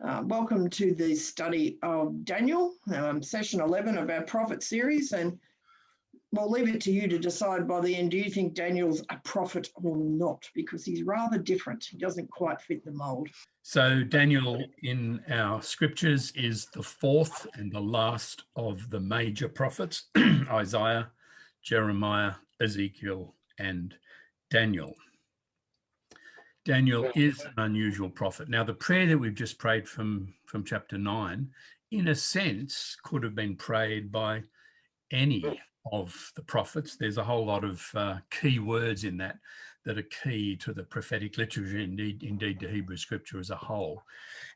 Welcome to the study of Daniel, session 11 of our prophet series, and we'll leave it to you to decide by the end, do you think Daniel's a prophet or not? Because he's rather different. He doesn't quite fit the mould. So Daniel in our scriptures is the fourth and the last of the major prophets, Isaiah, Jeremiah, Ezekiel, and Daniel. Daniel is an unusual prophet. Now, the prayer that we've just prayed from chapter 9, in a sense, could have been prayed by any of the prophets. There's a whole lot of key words in that are key to the prophetic literature, indeed to Hebrew scripture as a whole.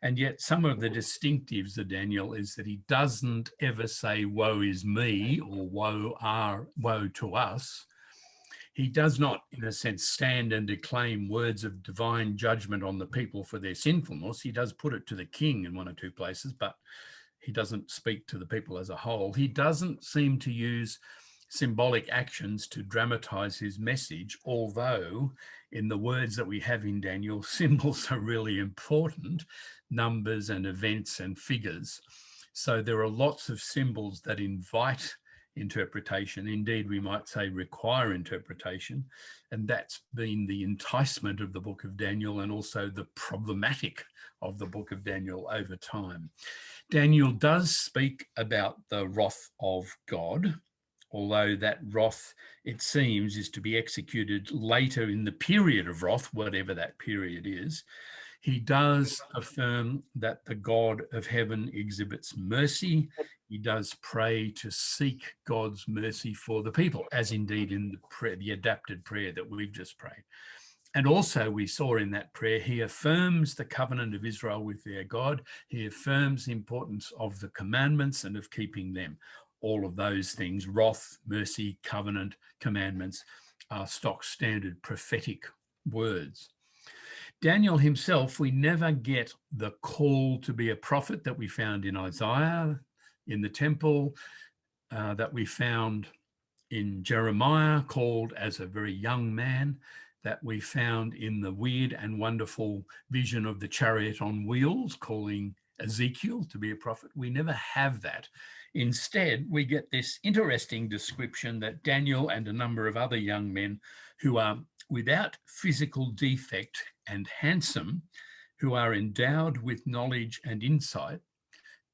And yet some of the distinctives of Daniel is that he doesn't ever say, woe is me, or woe to us. He does not, in a sense, stand and declaim words of divine judgment on the people for their sinfulness. He does put it to the king in one or two places, but he doesn't speak to the people as a whole. He doesn't seem to use symbolic actions to dramatize his message, although in the words that we have in Daniel, symbols are really important, numbers and events and figures. So there are lots of symbols that invite interpretation. Indeed, we might say require interpretation. And that's been the enticement of the book of Daniel and also the problematic of the book of Daniel over time. Daniel does speak about the wrath of God, although that wrath, it seems, is to be executed later in the period of wrath, whatever that period is. He does affirm that the God of heaven exhibits mercy. He does pray to seek God's mercy for the people, as indeed in the prayer, the adapted prayer that we've just prayed. And also we saw in that prayer, he affirms the covenant of Israel with their God. He affirms the importance of the commandments and of keeping them. All of those things, wrath, mercy, covenant, commandments, are stock standard prophetic words. Daniel himself, we never get the call to be a prophet that we found in Isaiah, in the temple, that we found in Jeremiah, called as a very young man, that we found in the weird and wonderful vision of the chariot on wheels, calling Ezekiel to be a prophet. We never have that. Instead, we get this interesting description that Daniel and a number of other young men who are without physical defect and handsome, who are endowed with knowledge and insight,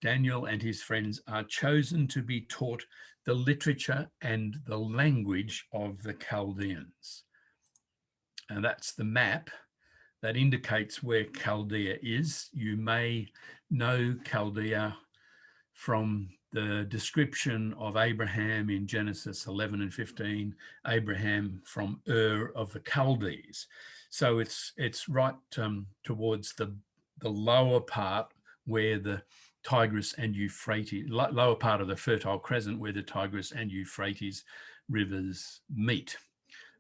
Daniel and his friends are chosen to be taught the literature and the language of the Chaldeans. And that's the map that indicates where Chaldea is. You may know Chaldea from the description of Abraham in Genesis 11 and 15, Abraham from Ur of the Chaldees. So it's right towards the lower part where the Tigris and Euphrates, lower part of the Fertile Crescent where the Tigris and Euphrates rivers meet.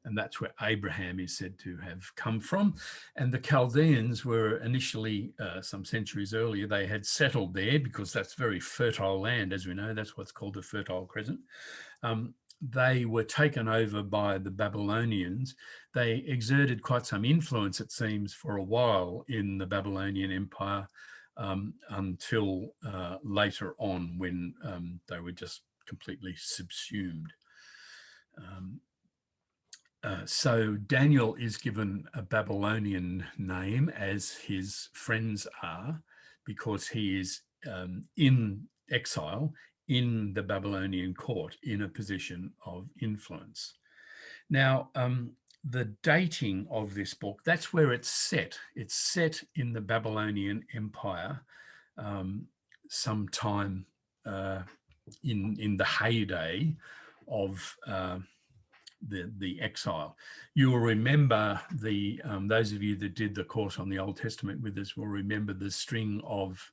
And that's where Abraham is said to have come from. And the Chaldeans were initially, some centuries earlier, they had settled there because that's very fertile land, as we know. That's what's called the Fertile Crescent. They were taken over by the Babylonians. They exerted quite some influence, it seems, for a while in the Babylonian Empire until later on when they were just completely subsumed. So Daniel is given a Babylonian name, as his friends are, because he is in exile in the Babylonian court in a position of influence. Now, the dating of this book, that's where it's set. It's set in the Babylonian Empire sometime in the heyday of the exile. You will remember those of you that did the course on the Old Testament with us will remember the string of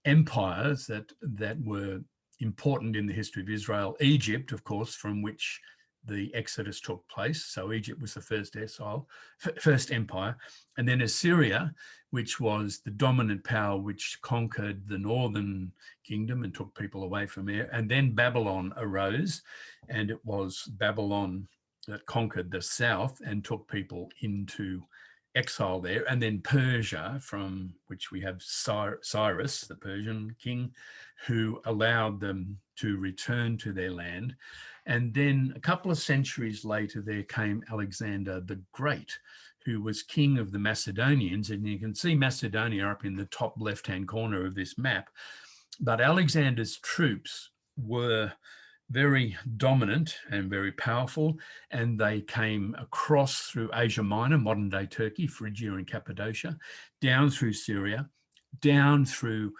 empires that were important in the history of Israel. Egypt, of course, from which the Exodus took place. So Egypt was the first empire. And then Assyria, which was the dominant power which conquered the northern kingdom and took people away from there. And then Babylon arose, and it was Babylon that conquered the south and took people into exile there, and then Persia, from which we have Cyrus, the Persian king, who allowed them to return to their land. And then a couple of centuries later, there came Alexander the Great, who was king of the Macedonians. And you can see Macedonia up in the top left-hand corner of this map. But Alexander's troops were very dominant and very powerful, and they came across through Asia Minor, modern-day Turkey, Phrygia and Cappadocia, down through Syria, down through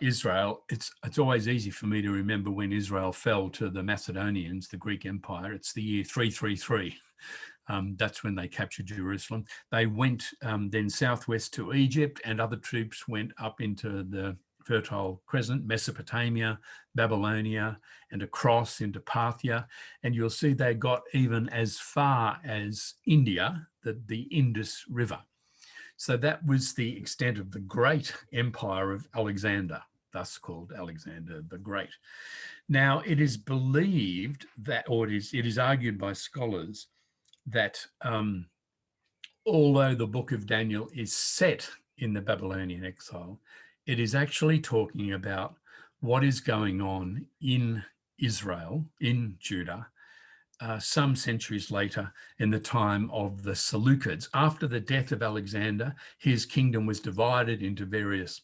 Israel. It's always easy for me to remember when Israel fell to the Macedonians, the Greek Empire. It's the year 333. That's when they captured Jerusalem. They went then southwest to Egypt, and other troops went up into the Fertile Crescent, Mesopotamia, Babylonia, and across into Parthia. And you'll see they got even as far as India, the Indus River. So that was the extent of the great empire of Alexander, thus called Alexander the Great. Now, it is believed that, or it is argued by scholars that although the book of Daniel is set in the Babylonian exile, it is actually talking about what is going on in Israel, in Judah, some centuries later in the time of the Seleucids. After the death of Alexander, his kingdom was divided into various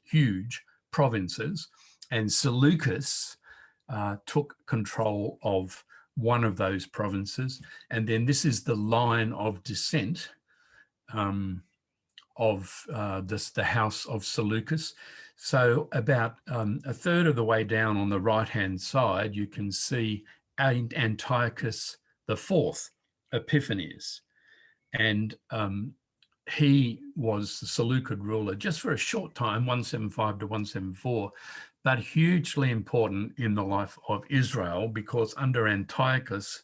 huge provinces, and Seleucus took control of one of those provinces. And then this is the line of descent of the house of Seleucus. So about a third of the way down on the right-hand side, you can see Antiochus IV Epiphanes. And he was the Seleucid ruler just for a short time, 175 to 174, but hugely important in the life of Israel, because under Antiochus,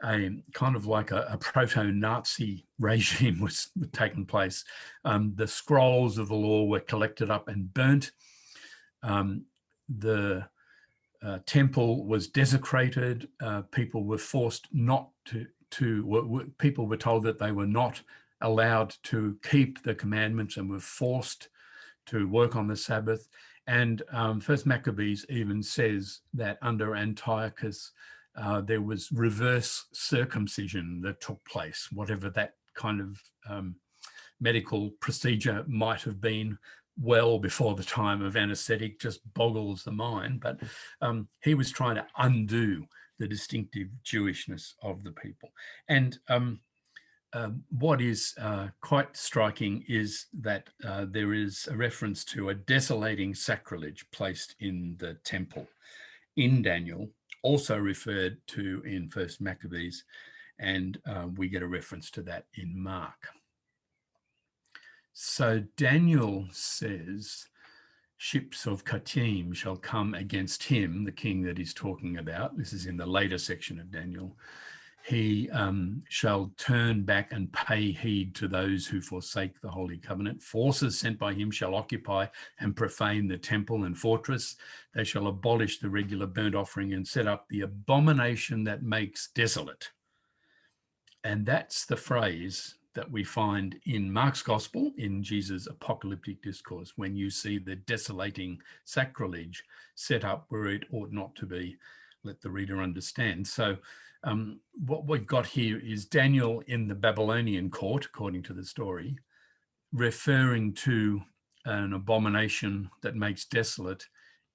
a kind of like a proto-Nazi regime was taking place. The scrolls of the law were collected up and burnt. The temple was desecrated. People were forced not people were told that they were not allowed to keep the commandments and were forced to work on the Sabbath. And First Maccabees even says that under Antiochus, there was reverse circumcision that took place, whatever that kind of medical procedure might have been well before the time of anesthetic, just boggles the mind. But he was trying to undo the distinctive Jewishness of the people. And what is quite striking is that there is a reference to a desolating sacrilege placed in the temple in Daniel, also referred to in First Maccabees, and we get a reference to that in Mark. So Daniel says, ships of Katim shall come against him, the king that he's talking about. This is in the later section of Daniel. He shall turn back and pay heed to those who forsake the Holy Covenant. Forces sent by him shall occupy and profane the temple and fortress. They shall abolish the regular burnt offering and set up the abomination that makes desolate. And that's the phrase that we find in Mark's gospel, in Jesus' apocalyptic discourse, when you see the desolating sacrilege set up where it ought not to be. Let the reader understand. So what we've got here is Daniel in the Babylonian court, according to the story, referring to an abomination that makes desolate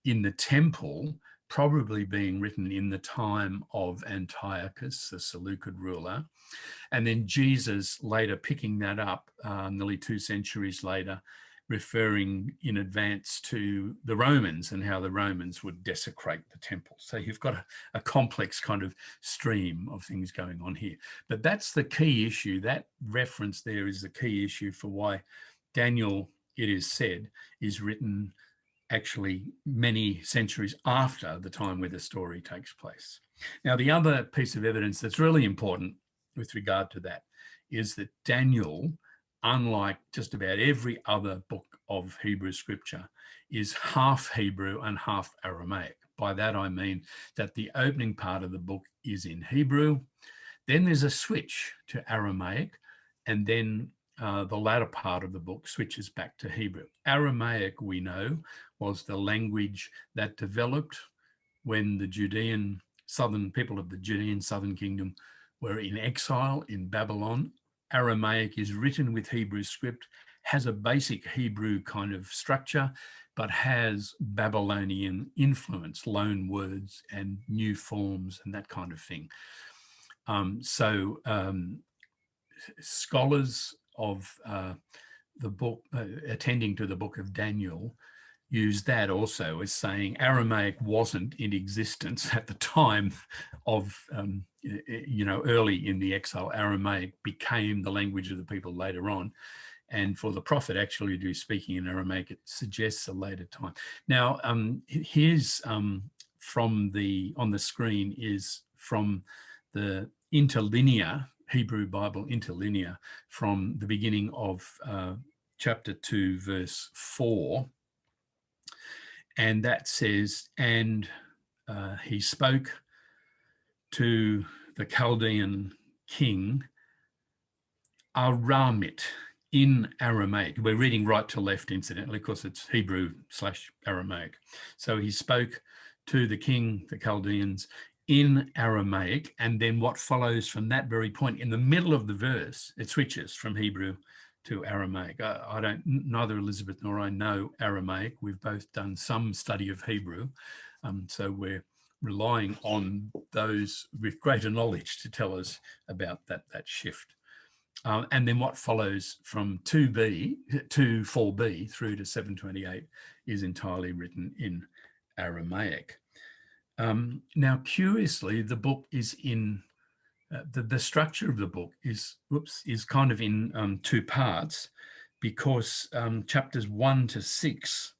in the temple, probably being written in the time of Antiochus, the Seleucid ruler. And then Jesus later picking that up nearly 2 centuries later, referring in advance to the Romans and how the Romans would desecrate the temple. So you've got a complex kind of stream of things going on here. But that's the key issue. That reference there is the key issue for why Daniel, it is said, is written actually many centuries after the time where the story takes place. Now, the other piece of evidence that's really important with regard to that is that Daniel, unlike just about every other book of Hebrew scripture, is half Hebrew and half Aramaic. By that, I mean that the opening part of the book is in Hebrew. Then there's a switch to Aramaic, and then the latter part of the book switches back to Hebrew. Aramaic, we know, was the language that developed when the Judean southern people of the Judean southern kingdom were in exile in Babylon. Aramaic is written with Hebrew script, has a basic Hebrew kind of structure, but has Babylonian influence, loan words and new forms and that kind of thing. Scholars of the book, attending to the book of Daniel, use that also as saying Aramaic wasn't in existence at the time of, early in the exile. Aramaic became the language of the people later on. And for the prophet actually to be speaking in Aramaic, it suggests a later time. Now, here's on the screen is from the interlinear, Hebrew Bible interlinear, from the beginning of chapter 2, verse 4. And that says, and he spoke to the Chaldean king, Aramit, in Aramaic. We're reading right to left, incidentally, because it's Hebrew/Aramaic. So he spoke to the king, the Chaldeans, in Aramaic. And then what follows from that very point, in the middle of the verse, it switches from Hebrew to Aramaic. Neither Elizabeth nor I know Aramaic. We've both done some study of Hebrew. So we're relying on those with greater knowledge to tell us about that shift. And then what follows from 4b through to 728 is entirely written in Aramaic. Now, curiously, the book is in, the structure of the book is kind of in two parts, because chapters 1 to 6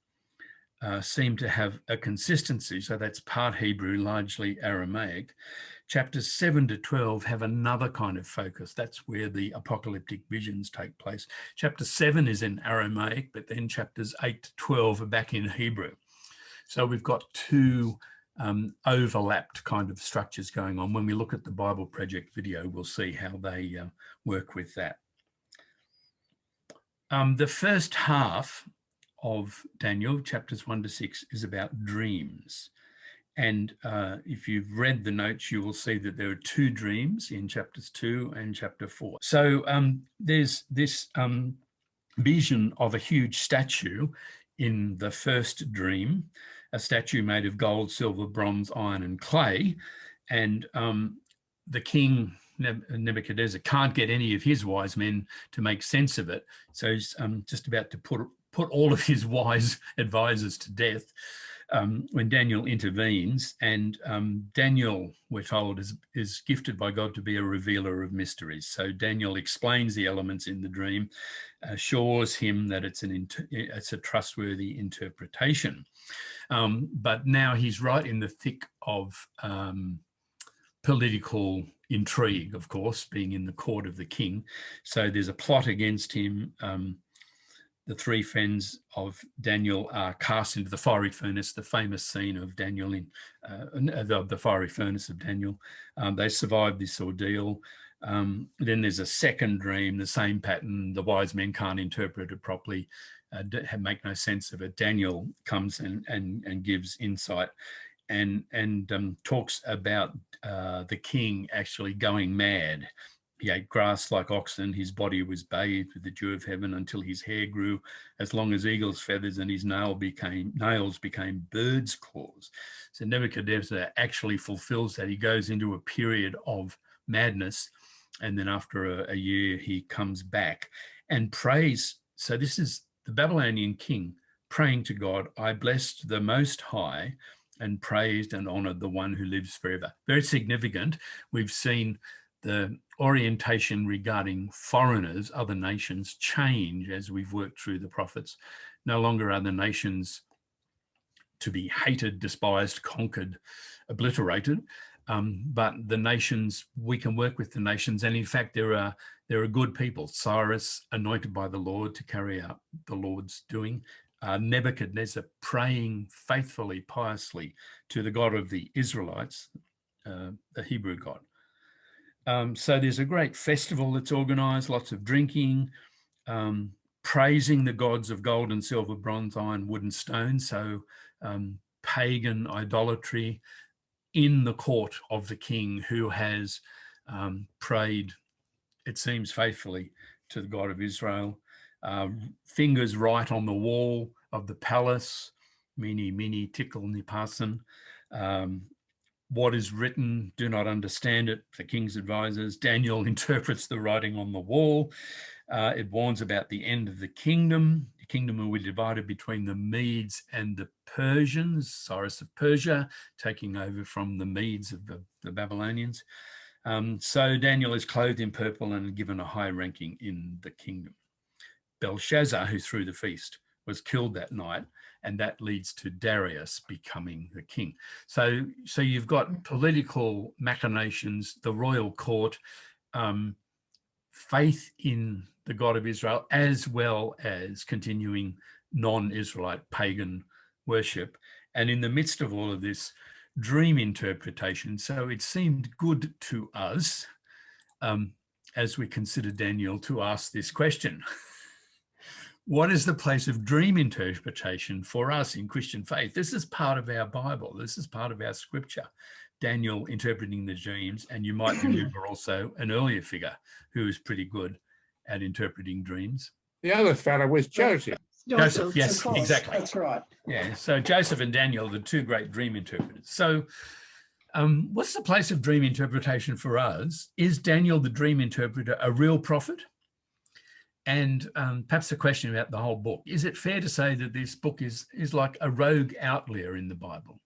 seem to have a consistency. So that's part Hebrew, largely Aramaic. Chapters 7 to 12 have another kind of focus. That's where the apocalyptic visions take place. Chapter 7 is in Aramaic, but then chapters 8 to 12 are back in Hebrew. So we've got two overlapped kind of structures going on. When we look at the Bible Project video, we'll see how they work with that. The first half of Daniel, chapters 1 to 6, is about dreams. And if you've read the notes, you will see that there are two dreams in chapters 2 and chapter 4. So there's this vision of a huge statue in the first dream, a statue made of gold, silver, bronze, iron, and clay. And the king, Nebuchadnezzar, can't get any of his wise men to make sense of it. So he's just about to put all of his wise advisors to death. When Daniel intervenes, and Daniel, we're told, is gifted by God to be a revealer of mysteries. So Daniel explains the elements in the dream, assures him that it's a trustworthy interpretation. But now he's right in the thick of political intrigue, of course, being in the court of the king. So there's a plot against him. The three friends of Daniel are cast into the fiery furnace, the famous scene of Daniel in the fiery furnace of Daniel. They survive this ordeal. Then there's a second dream, the same pattern. The wise men can't interpret it properly, make no sense of it. Daniel comes and gives insight and talks about the king actually going mad. He ate grass like oxen. His body was bathed with the dew of heaven until his hair grew as long as eagle's feathers and his nails became bird's claws. So Nebuchadnezzar actually fulfills that. He goes into a period of madness, and then after a year he comes back and prays. So this is the Babylonian king praying to God, I blessed the Most High and praised and honored the one who lives forever. Very significant. We've seen the orientation regarding foreigners, other nations, change as we've worked through the prophets. No longer are the nations to be hated, despised, conquered, obliterated, but the nations, we can work with the nations. And in fact, there are good people. Cyrus, anointed by the Lord to carry out the Lord's doing. Nebuchadnezzar praying faithfully, piously to the God of the Israelites, the Hebrew God. So there's a great festival that's organised, lots of drinking. praising the gods of gold and silver, bronze, iron, wood and stone. So pagan idolatry in the court of the king, who has prayed, it seems, faithfully to the God of Israel. Fingers right on the wall of the palace, mini tickle nipasan. What is written, do not understand it, the king's advisors. Daniel interprets the writing on the wall. It warns about the end of the kingdom. The kingdom will be divided between the Medes and the Persians, Cyrus of Persia taking over from the Medes of the Babylonians. So Daniel is clothed in purple and given a high ranking in the kingdom. Belshazzar, who threw the feast, was killed that night, and that leads to Darius becoming the king. So you've got political machinations, the royal court, faith in the God of Israel, as well as continuing non-Israelite pagan worship. And in the midst of all of this, dream interpretation. So it seemed good to us, as we consider Daniel, to ask this question. What is the place of dream interpretation for us in Christian faith? This is part of our Bible. This is part of our scripture. Daniel interpreting the dreams, and you might remember also an earlier figure who was pretty good at interpreting dreams. The other fellow was Joseph. Joseph, yes, of course, exactly. That's right. Yeah, so Joseph and Daniel are the two great dream interpreters. So what's the place of dream interpretation for us? Is Daniel the dream interpreter a real prophet? And perhaps a question about the whole book. Is it fair to say that this book is like a rogue outlier in the Bible?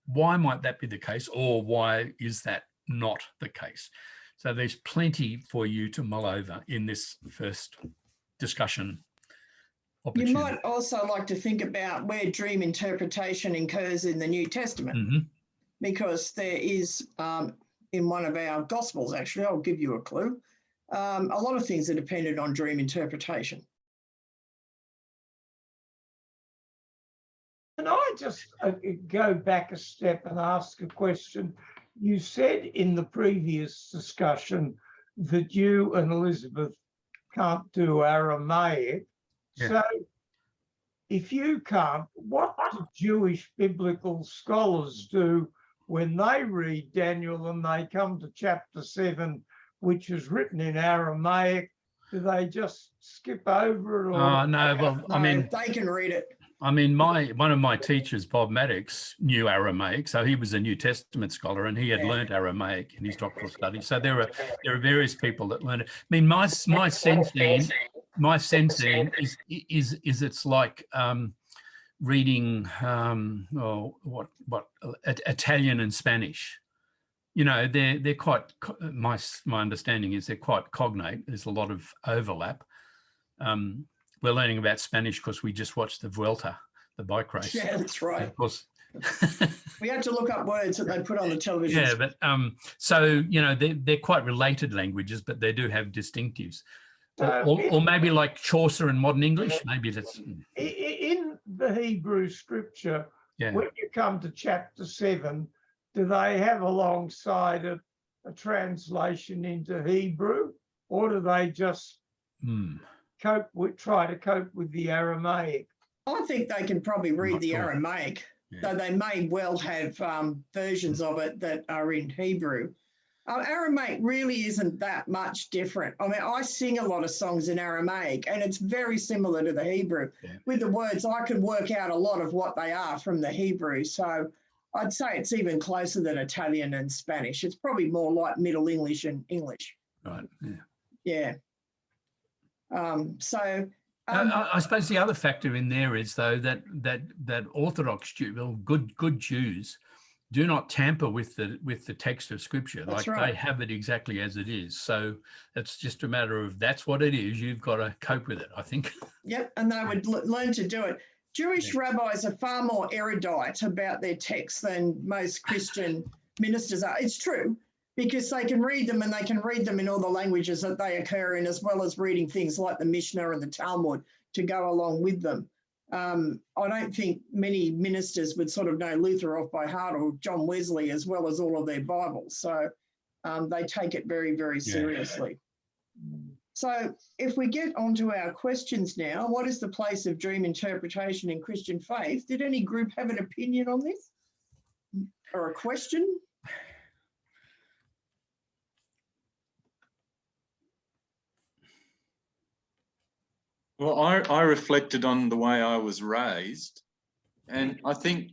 Why might that be the case, or why is that not the case? So there's plenty for you to mull over in this first discussion opportunity. You might also like to think about where dream interpretation occurs in the New Testament, because there is, in one of our Gospels, actually, I'll give you a clue, a lot of things are dependent on dream interpretation. Can I just go back a step and ask a question? You said in the previous discussion that you and Elizabeth can't do Aramaic. Yeah. So if you can't, what do Jewish biblical scholars do when they read Daniel and they come to chapter 7, which is written in Aramaic? Do they just skip over it? Or No, well, I mean, they can read it. I mean, one of my teachers, Bob Maddox, knew Aramaic, so he was a New Testament scholar, and he had learnt Aramaic in his doctoral study. So there are various people that learn it. I mean, my sense then is it's like reading Italian and Spanish. You know, they're quite. My understanding is they're quite cognate. There's a lot of overlap. We're learning about Spanish because we just watched the Vuelta, the bike race. Yeah, that's right. Of course. We had to look up words that they put on the television. Yeah, but so, you know, they're quite related languages, but they do have distinctives. Or maybe like Chaucer and modern English, maybe that's... In the Hebrew scripture, Yeah. when you come to chapter 7, do they have alongside it a translation into Hebrew, or do they just try to cope with the Aramaic? I think they can probably read the Aramaic, though they may well have versions of it that are in Hebrew. Aramaic really isn't that much different. I mean, I sing a lot of songs in Aramaic, and it's very similar to the Hebrew. Yeah. With the words, I can work out a lot of what they are from the Hebrew. So I'd say it's even closer than Italian and Spanish. It's probably more like Middle English and English. Right, yeah. Yeah. I suppose the other factor in there is, though, that Orthodox Jews, well, good Jews, do not tamper with the text of Scripture. That's like right. They have it exactly as it is. So it's just a matter of that's what it is. You've got to cope with it, I think. Yep, and they would learn to do it. Jewish rabbis are far more erudite about their texts than most Christian ministers are. It's true, because they can read them, and they can read them in all the languages that they occur in, as well as reading things like the Mishnah and the Talmud to go along with them. I don't think many ministers would sort of know Luther off by heart, or John Wesley, as well as all of their Bibles. So they take it very, very seriously. So if we get onto our questions now, what is the place of dream interpretation in Christian faith? Did any group have an opinion on this or a question? Well, I reflected on the way I was raised, and I think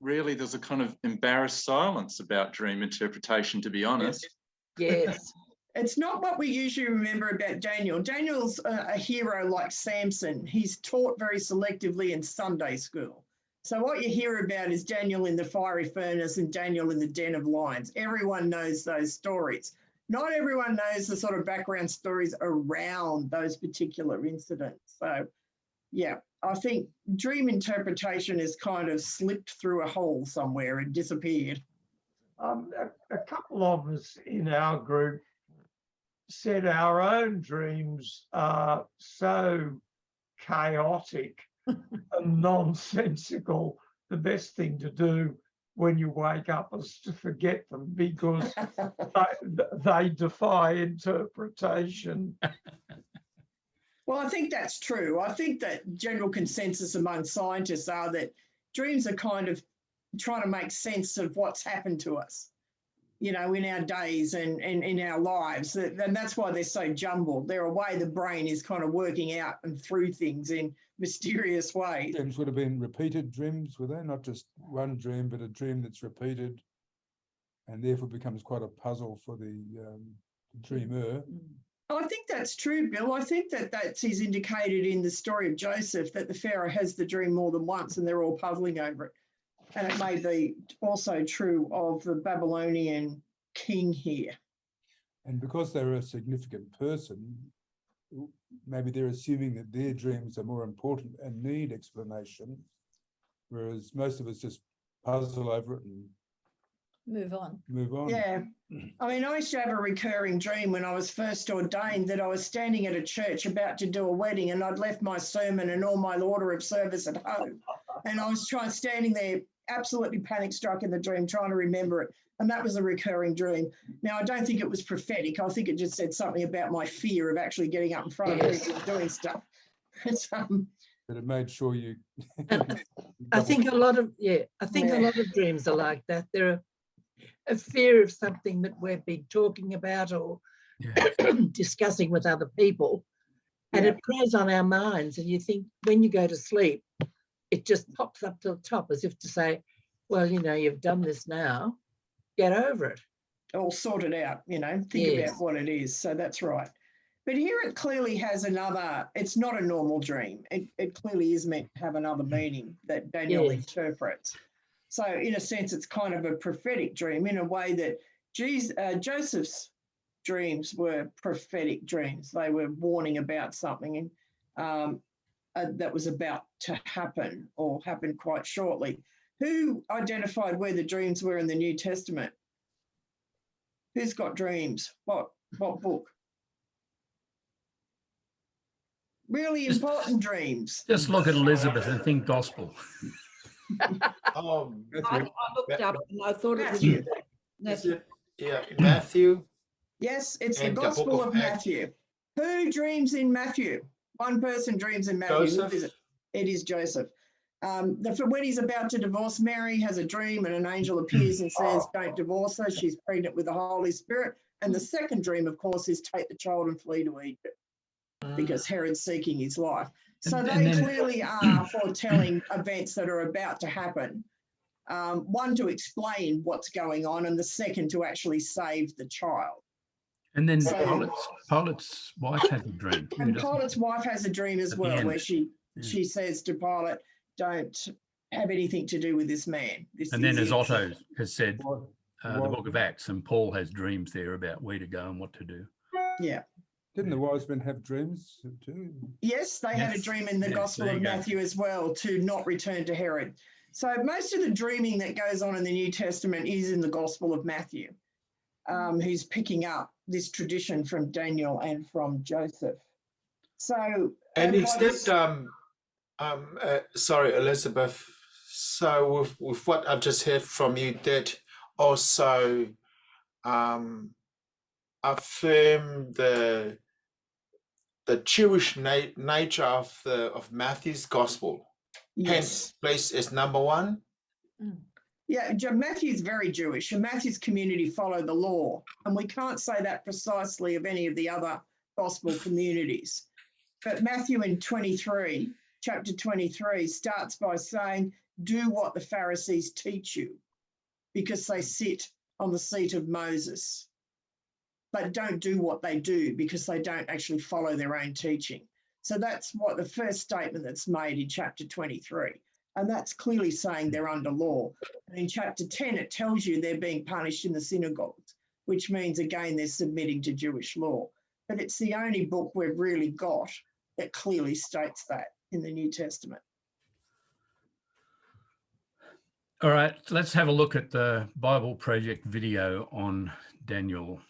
really there's a kind of embarrassed silence about dream interpretation, to be honest. Yes. It's not what we usually remember about Daniel. Daniel's a hero like Samson. He's taught very selectively in Sunday school. So what you hear about is Daniel in the fiery furnace and Daniel in the den of lions. Everyone knows those stories. Not everyone knows the sort of background stories around those particular incidents. So, yeah, I think dream interpretation has kind of slipped through a hole somewhere and disappeared. A couple of us in our group said our own dreams are so chaotic and nonsensical. The best thing to do when you wake up is to forget them, because they defy interpretation. Well, I think that's true. I think that general consensus among scientists are that dreams are kind of trying to make sense of what's happened to us, you know, in our days and in our lives. And that's why they're so jumbled. They're a way the brain is kind of working out and through things in mysterious ways. Dreams would have been repeated dreams, were they? Not just one dream, but a dream that's repeated, and therefore becomes quite a puzzle for the dreamer. I think that's true, Bill. I think that is indicated in the story of Joseph, that the Pharaoh has the dream more than once and they're all puzzling over it. And it may be also true of the Babylonian king here. And because they're a significant person, maybe they're assuming that their dreams are more important and need explanation, whereas most of us just puzzle over it and move on. Yeah. I mean, I used to have a recurring dream when I was first ordained that I was standing at a church about to do a wedding, and I'd left my sermon and all my order of service at home. And I was standing there absolutely panic struck in the dream, trying to remember it. And that was a recurring dream. Now, I don't think it was prophetic. I think it just said something about my fear of actually getting up in front of people and doing stuff. But it made sure you. I think a lot of dreams are like that. They're a fear of something that we've been talking about or discussing with other people, and it preys on our minds. And you think when you go to sleep, it just pops up to the top as if to say, well, you know, you've done this now, get over it. All sorted out, you know, think about what it is. So that's right. But here it clearly has another, it's not a normal dream. It clearly is meant to have another meaning that Daniel interprets. So in a sense, it's kind of a prophetic dream in a way that Joseph's dreams were prophetic dreams. They were warning about something that was about to happen or happen quite shortly. Who identified where the dreams were in the New Testament? Who's got dreams? What book? Really important dreams. Just look at Elizabeth and think gospel. I looked up and I thought Matthew. Matthew. Yes, it's the And the Gospel book of of Matthew. Who dreams in Matthew? One person dreams in Matthew. Joseph. Who is it? It is Joseph. When he's about to divorce Mary, has a dream and an angel appears and says, don't divorce her. She's pregnant with the Holy Spirit. And the second dream, of course, is take the child and flee to Egypt because Herod's seeking his life. So they clearly are foretelling events that are about to happen. One to explain what's going on and the second to actually save the child. And then Pilate's wife has a dream. And Pilate's wife has a dream as well, where she says to Pilate, don't have anything to do with this man. And then as Otto has said, the book of Acts, and Paul has dreams there about where to go and what to do. Yeah. Didn't the wise men have dreams too? Yes, they had a dream in the Gospel of Matthew as well, to not return to Herod. So most of the dreaming that goes on in the New Testament is in the Gospel of Matthew, who's picking up this tradition from Daniel and from Joseph. So, And is that, sorry, Elizabeth, so with what I've just heard from you, that also affirm the the Jewish nature of Matthew's gospel. Yes. Hence, place is number one. Yeah, Matthew's very Jewish, and Matthew's community follow the law. And we can't say that precisely of any of the other gospel communities. But Matthew in chapter 23, starts by saying, do what the Pharisees teach you, because they sit on the seat of Moses. But don't do what they do, because they don't actually follow their own teaching. So that's what the first statement that's made in chapter 23. And that's clearly saying they're under law. And in chapter 10, it tells you they're being punished in the synagogues, which means, again, they're submitting to Jewish law. But it's the only book we've really got that clearly states that in the New Testament. All right, let's have a look at the Bible Project video on Daniel.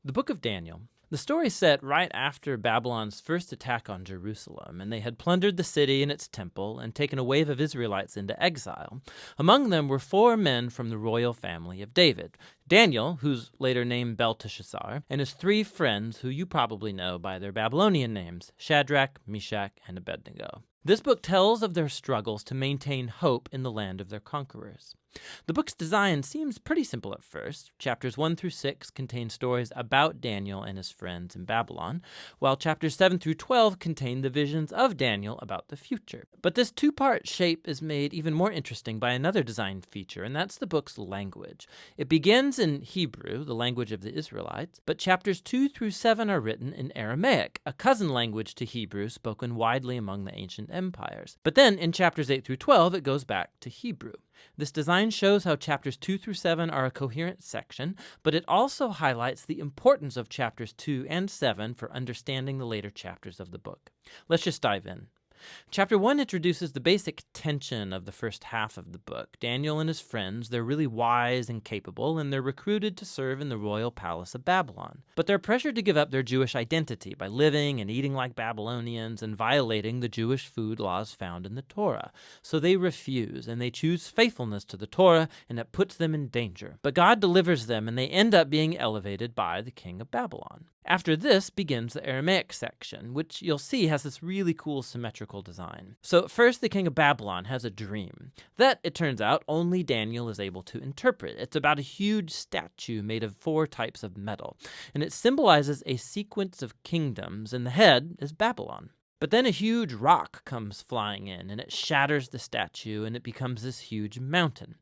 The book of Daniel. The story is set right after Babylon's first attack on Jerusalem, and they had plundered the city and its temple and taken a wave of Israelites into exile. Among them were 4 men from the royal family of David: Daniel, who's later named Belteshazzar, and his 3 friends who you probably know by their Babylonian names, Shadrach, Meshach, and Abednego. This book tells of their struggles to maintain hope in the land of their conquerors. The book's design seems pretty simple at first. Chapters 1 through 6 contain stories about Daniel and his friends in Babylon, while chapters 7 through 12 contain the visions of Daniel about the future. But this 2-part shape is made even more interesting by another design feature, and that's the book's language. It begins in Hebrew, the language of the Israelites, but chapters 2 through 7 are written in Aramaic, a cousin language to Hebrew spoken widely among the ancient empires. But then in chapters 8 through 12, it goes back to Hebrew. This design shows how chapters 2 through 7 are a coherent section, but it also highlights the importance of chapters 2 and 7 for understanding the later chapters of the book. Let's just dive in. Chapter 1 introduces the basic tension of the first half of the book. Daniel and his friends, they're really wise and capable, and they're recruited to serve in the royal palace of Babylon. But they're pressured to give up their Jewish identity by living and eating like Babylonians and violating the Jewish food laws found in the Torah. So they refuse, and they choose faithfulness to the Torah, and it puts them in danger. But God delivers them, and they end up being elevated by the king of Babylon. After this begins the Aramaic section, which you'll see has this really cool symmetrical design. So first, the king of Babylon has a dream that, it turns out, only Daniel is able to interpret. It's about a huge statue made of 4 types of metal, and it symbolizes a sequence of kingdoms, and the head is Babylon. But then a huge rock comes flying in, and it shatters the statue, and it becomes this huge mountain.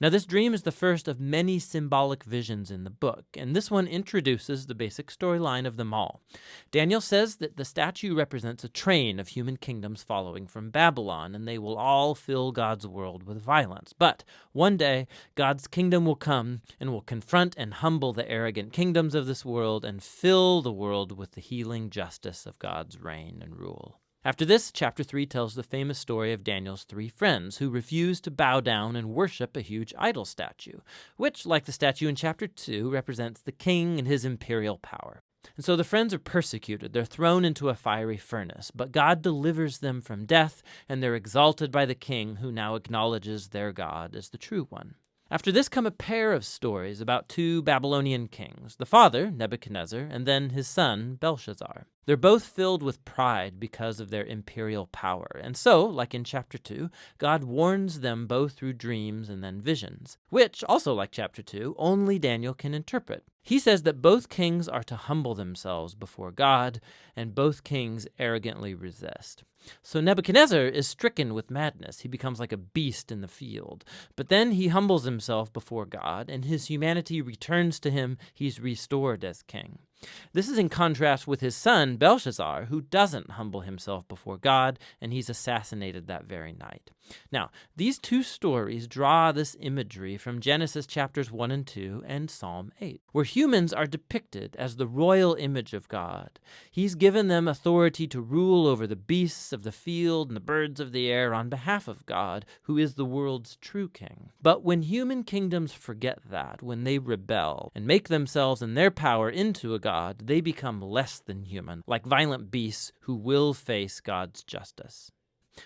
Now, this dream is the first of many symbolic visions in the book, and this one introduces the basic storyline of them all. Daniel says that the statue represents a train of human kingdoms following from Babylon, and they will all fill God's world with violence. But one day, God's kingdom will come and will confront and humble the arrogant kingdoms of this world and fill the world with the healing justice of God's reign and rule. After this, chapter 3 tells the famous story of Daniel's 3 friends who refuse to bow down and worship a huge idol statue, which, like the statue in chapter 2, represents the king and his imperial power. And so the friends are persecuted. They're thrown into a fiery furnace, but God delivers them from death, and they're exalted by the king, who now acknowledges their God as the true one. After this come a pair of stories about 2 Babylonian kings, the father, Nebuchadnezzar, and then his son, Belshazzar. They're both filled with pride because of their imperial power, and so, like in chapter 2, God warns them both through dreams and then visions, which, also like chapter 2, only Daniel can interpret. He says that both kings are to humble themselves before God, and both kings arrogantly resist. So Nebuchadnezzar is stricken with madness. He becomes like a beast in the field. But then he humbles himself before God, and his humanity returns to him. He's restored as king. This is in contrast with his son, Belshazzar, who doesn't humble himself before God, and he's assassinated that very night. Now, these 2 stories draw this imagery from Genesis chapters 1 and 2 and Psalm 8, where humans are depicted as the royal image of God. He's given them authority to rule over the beasts of the field and the birds of the air on behalf of God, who is the world's true king. But when human kingdoms forget that, when they rebel and make themselves and their power into a God, they become less than human, like violent beasts who will face God's justice.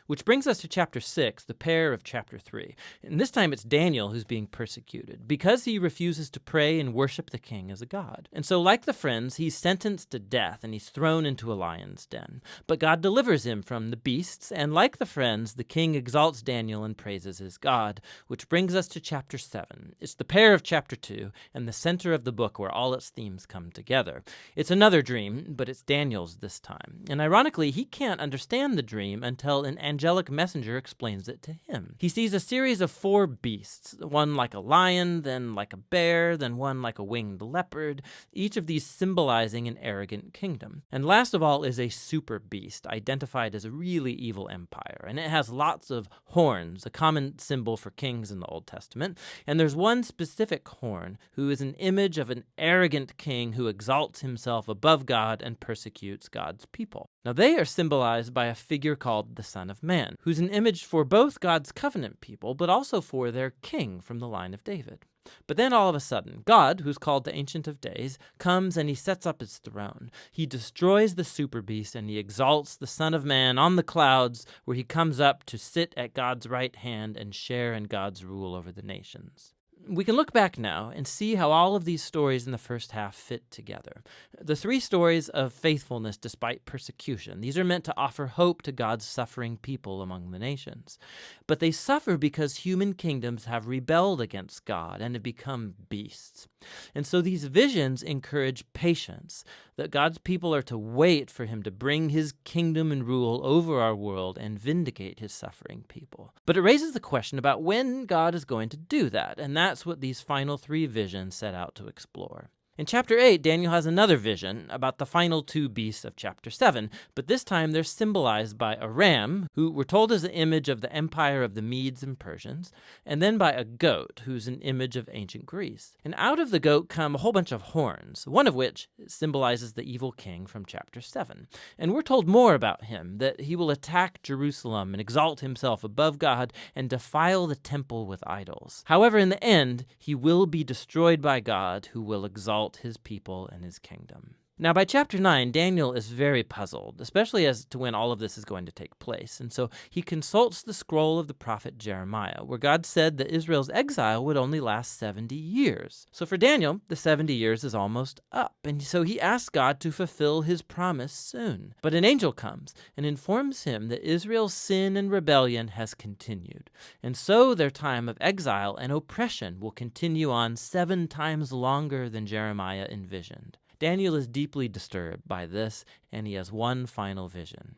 Which brings us to chapter 6, the pair of chapter 3. And this time it's Daniel who's being persecuted because he refuses to pray and worship the king as a god. And so, like the friends, he's sentenced to death and he's thrown into a lion's den. But God delivers him from the beasts, and like the friends, the king exalts Daniel and praises his God, which brings us to chapter 7. It's the pair of chapter 2 and the center of the book where all its themes come together. It's another dream, but it's Daniel's this time. And ironically, he can't understand the dream until an angelic messenger explains it to him. He sees a series of 4 beasts, one like a lion, then like a bear, then one like a winged leopard, each of these symbolizing an arrogant kingdom. And last of all is a super beast, identified as a really evil empire. And it has lots of horns, a common symbol for kings in the Old Testament. And there's one specific horn who is an image of an arrogant king who exalts himself above God and persecutes God's people. Now they are symbolized by a figure called the Son of Man, who's an image for both God's covenant people, but also for their king from the line of David. But then all of a sudden, God, who's called the Ancient of Days, comes and he sets up his throne. He destroys the super beast and he exalts the Son of Man on the clouds, where he comes up to sit at God's right hand and share in God's rule over the nations. We can look back now and see how all of these stories in the first half fit together. The 3 stories of faithfulness despite persecution, these are meant to offer hope to God's suffering people among the nations. But they suffer because human kingdoms have rebelled against God and have become beasts. And so these visions encourage patience, that God's people are to wait for him to bring his kingdom and rule over our world and vindicate his suffering people. But it raises the question about when God is going to do that, and that's what these final 3 visions set out to explore. In chapter 8, Daniel has another vision about the final 2 beasts of chapter 7, but this time they're symbolized by a ram, who we're told is an image of the empire of the Medes and Persians, and then by a goat, who's an image of ancient Greece. And out of the goat come a whole bunch of horns, one of which symbolizes the evil king from chapter 7. And we're told more about him, that he will attack Jerusalem and exalt himself above God and defile the temple with idols. However, in the end, he will be destroyed by God, who will exalt his people and his kingdom. Now, by chapter 9, Daniel is very puzzled, especially as to when all of this is going to take place. And so he consults the scroll of the prophet Jeremiah, where God said that Israel's exile would only last 70 years. So for Daniel, the 70 years is almost up. And so he asks God to fulfill his promise soon. But an angel comes and informs him that Israel's sin and rebellion has continued. And so their time of exile and oppression will continue on 7 times longer than Jeremiah envisioned. Daniel is deeply disturbed by this, and he has one final vision.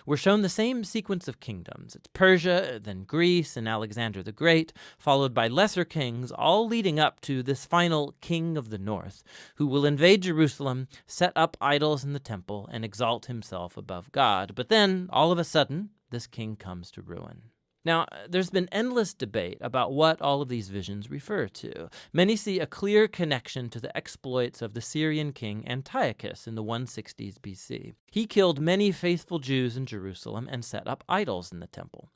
We're shown the same sequence of kingdoms. It's Persia, then Greece, and Alexander the Great, followed by lesser kings, all leading up to this final king of the north, who will invade Jerusalem, set up idols in the temple, and exalt himself above God. But then, all of a sudden, this king comes to ruin. Now, there's been endless debate about what all of these visions refer to. Many see a clear connection to the exploits of the Syrian king Antiochus in the 160s BC. He killed many faithful Jews in Jerusalem and set up idols in the temple.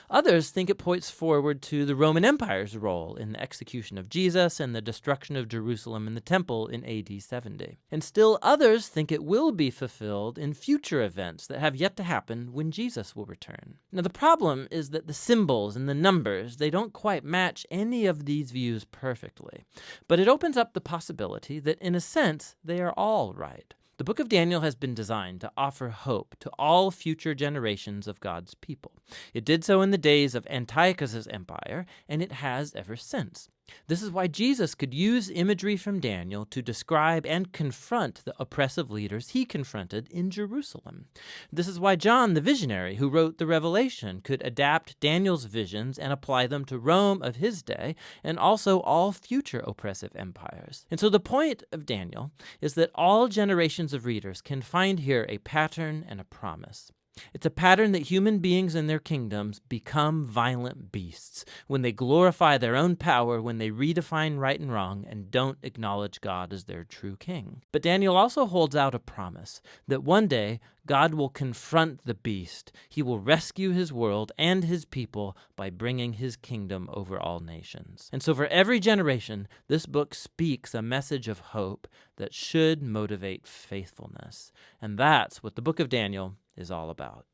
Others think it points forward to the Roman Empire's role in the execution of Jesus and the destruction of Jerusalem and the temple in AD 70. And still others think it will be fulfilled in future events that have yet to happen when Jesus will return. Now the problem is that the symbols and the numbers, they don't quite match any of these views perfectly. But it opens up the possibility that in a sense they are all right. The book of Daniel has been designed to offer hope to all future generations of God's people. It did so in the days of Antiochus's empire, and it has ever since. This is why Jesus could use imagery from Daniel to describe and confront the oppressive leaders he confronted in Jerusalem. This is why John, the visionary who wrote the Revelation, could adapt Daniel's visions and apply them to Rome of his day and also all future oppressive empires. And so the point of Daniel is that all generations of readers can find here a pattern and a promise. It's a pattern that human beings and their kingdoms become violent beasts when they glorify their own power, when they redefine right and wrong and don't acknowledge God as their true king. But Daniel also holds out a promise that one day God will confront the beast. He will rescue his world and his people by bringing his kingdom over all nations. And so for every generation, this book speaks a message of hope that should motivate faithfulness. And that's what the book of Daniel is all about.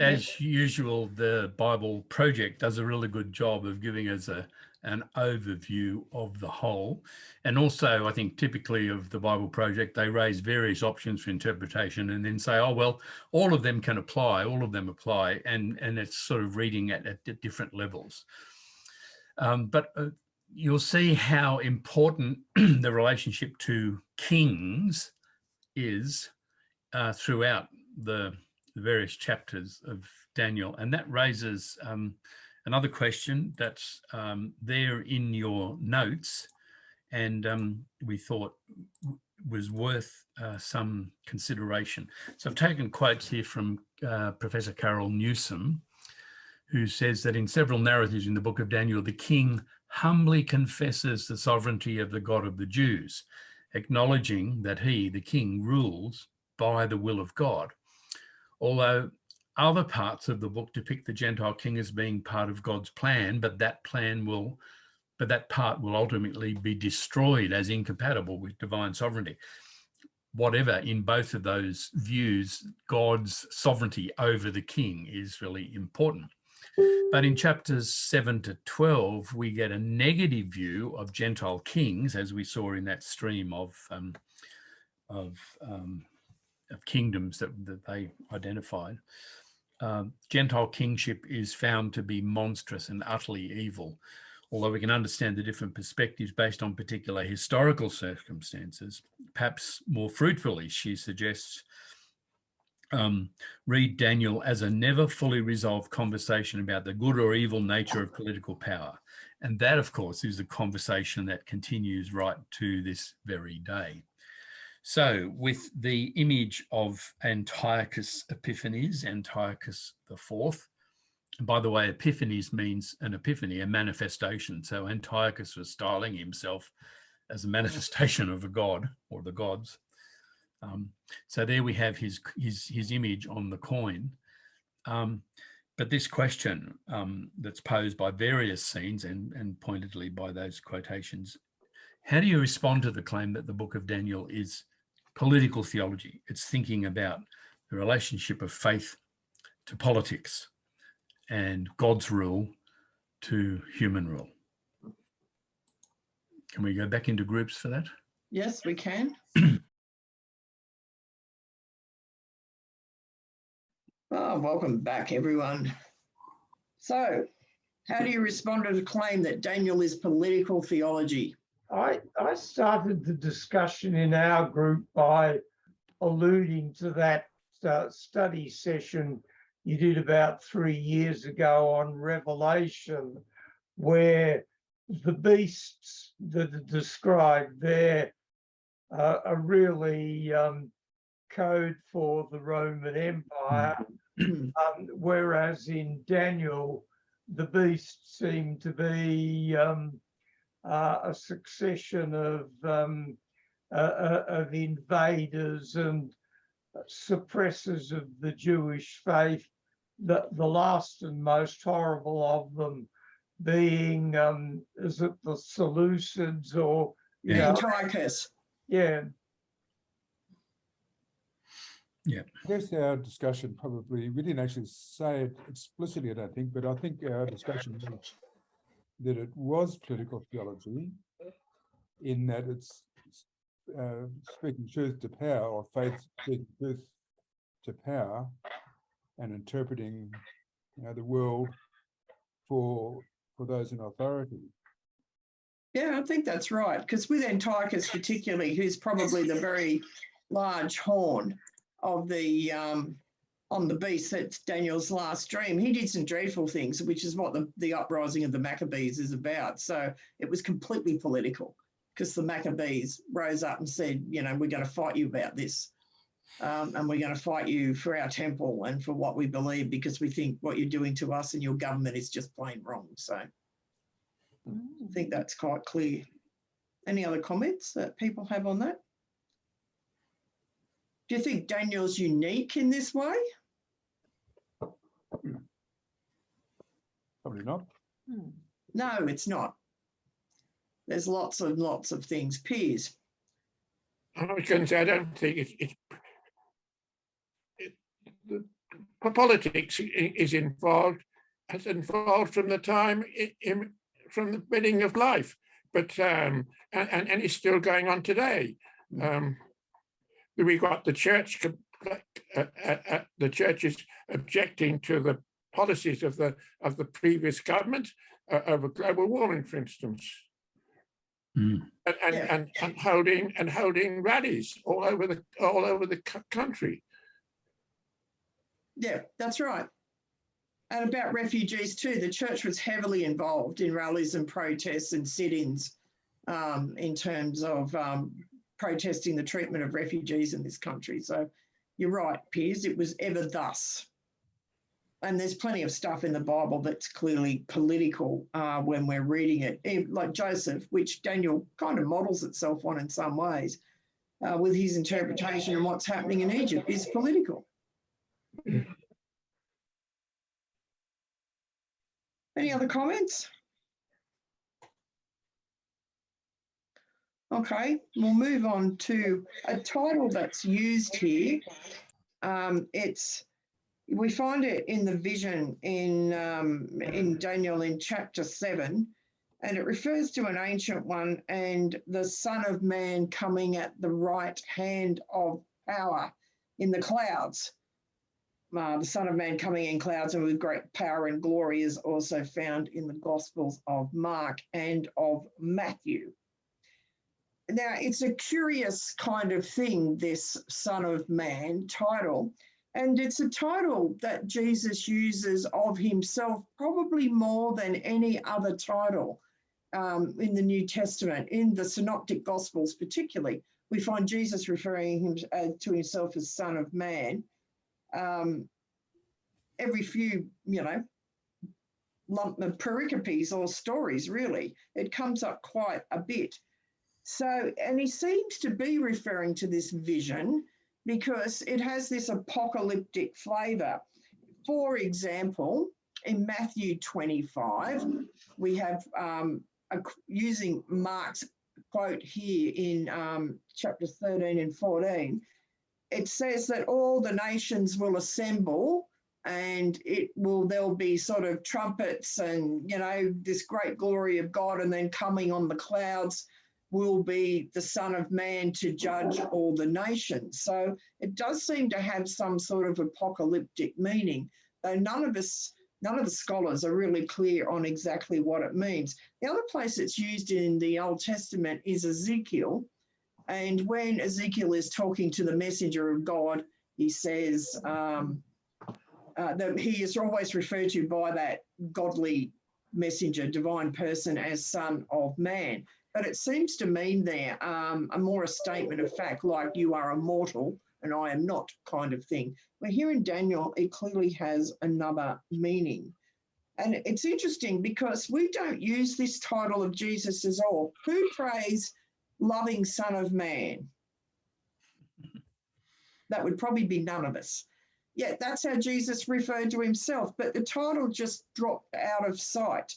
as usual, the Bible Project does a really good job of giving us an overview of the whole. And also, I think typically of the Bible Project, they raise various options for interpretation and then say, oh, well, all of them can apply, all of them apply. And it's sort of reading at different levels. But you'll see how important the relationship to kings is throughout the various chapters of Daniel. And that raises another question that's there in your notes, and we thought was worth some consideration. So I've taken quotes here from Professor Carol Newsom, who says that in several narratives in the book of Daniel, the king humbly confesses the sovereignty of the God of the Jews, acknowledging that he, the king, rules by the will of God. Although other parts of the book depict the Gentile king as being part of God's plan, but that part will ultimately be destroyed as incompatible with divine sovereignty. Whatever, in both of those views, God's sovereignty over the king is really important. But in chapters 7 to 12, we get a negative view of Gentile kings, as we saw in that stream of kingdoms that they identified. Gentile kingship is found to be monstrous and utterly evil. Although we can understand the different perspectives based on particular historical circumstances, perhaps more fruitfully, she suggests, read Daniel as a never fully resolved conversation about the good or evil nature of political power. And that, of course, is a conversation that continues right to this very day. So with the image of Antiochus Epiphanes, Antiochus IV, and by the way, Epiphanes means an epiphany, a manifestation. So Antiochus was styling himself as a manifestation of a god or the gods. So there we have his image on the coin. But this question that's posed by various scenes and pointedly by those quotations, how do you respond to the claim that the book of Daniel is political theology? It's thinking about the relationship of faith to politics and God's rule to human rule. Can we go back into groups for that? Yes, we can. Oh, welcome back, everyone. So, how do you respond to the claim that Daniel is political theology? I started the discussion in our group by alluding to that study session you did about 3 years ago on Revelation, where the beasts that are described there are really code for the Roman Empire, whereas in Daniel, the beasts seem to be a succession of invaders and suppressors of the Jewish faith, the last and most horrible of them being, is it the Seleucids or, you know, Antiochus. yeah. Yeah. I guess our discussion probably, we didn't actually say it explicitly, I don't think, but I think our discussion was that it was political theology in that it's speaking truth to power, or faith speaking truth to power, and interpreting the world for those in authority. Yeah, I think that's right. Because with Antiochus particularly, who's probably the very large horn of the on the beast, that's Daniel's last dream. He did some dreadful things, which is what the uprising of the Maccabees is about. So it was completely political, because the Maccabees rose up and said, you know, we're going to fight you about this. And we're going to fight you for our temple and for what we believe, because we think what you're doing to us and your government is just plain wrong. So I think that's quite clear. Any other comments that people have on that? Do you think Daniel's unique in this way? Probably not. No, it's not. There's lots of things. Piers. I was going to say, I don't think it's politics is involved, has involved from the time from the beginning of life, but and it's still going on today. We got the church. The church is objecting to the policies of the previous government over global warming, for instance. And holding rallies all over the country. Yeah, that's right. And about refugees too, the church was heavily involved in rallies and protests and sit-ins in terms of protesting the treatment of refugees in this country. So you're right, Piers, it was ever thus. And there's plenty of stuff in the Bible that's clearly political when we're reading it, like Joseph, which Daniel kind of models itself on in some ways, with his interpretation and what's happening in Egypt is political. Any other comments? Okay, we'll move on to a title that's used here. We find it in the vision in Daniel in chapter 7, and it refers to an ancient one and the Son of Man coming at the right hand of power in the clouds. The Son of Man coming in clouds and with great power and glory is also found in the Gospels of Mark and of Matthew. Now, it's a curious kind of thing, this Son of Man title, and it's a title that Jesus uses of himself probably more than any other title in the New Testament. In the Synoptic Gospels particularly, we find Jesus referring to himself as Son of Man. Every few, pericopes or stories, really, it comes up quite a bit. So, and he seems to be referring to this vision because it has this apocalyptic flavour. For example, in Matthew 25, we have, using Mark's quote here in chapter 13 and 14, it says that all the nations will assemble and there'll be sort of trumpets and, this great glory of God, and then coming on the clouds will be the Son of Man to judge all the nations. So it does seem to have some sort of apocalyptic meaning, though none of the scholars are really clear on exactly what it means. The other place it's used in the Old Testament is Ezekiel. And when Ezekiel is talking to the messenger of God, he says that he is always referred to by that godly messenger, divine person, as Son of Man. But it seems to mean there a statement of fact, like you are immortal and I am not kind of thing. But here in Daniel, it clearly has another meaning. And it's interesting because we don't use this title of Jesus at all. Who prays loving Son of Man? That would probably be none of us. Yet that's how Jesus referred to himself, but the title just dropped out of sight.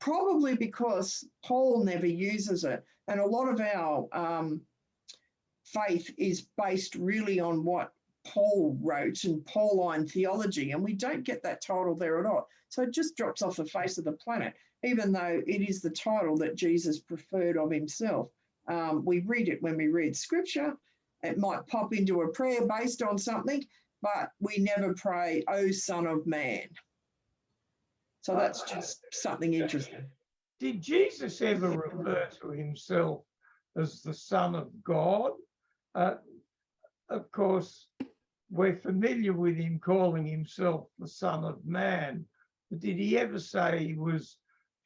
Probably because Paul never uses it. And a lot of our faith is based really on what Paul wrote and Pauline theology, and we don't get that title there at all. So it just drops off the face of the planet, even though it is the title that Jesus preferred of himself. We read it when we read scripture. It might pop into a prayer based on something, but we never pray, "O Son of Man." So that's just something interesting. Did Jesus ever refer to himself as the Son of God? Of course, we're familiar with him calling himself the Son of Man, but did he ever say he was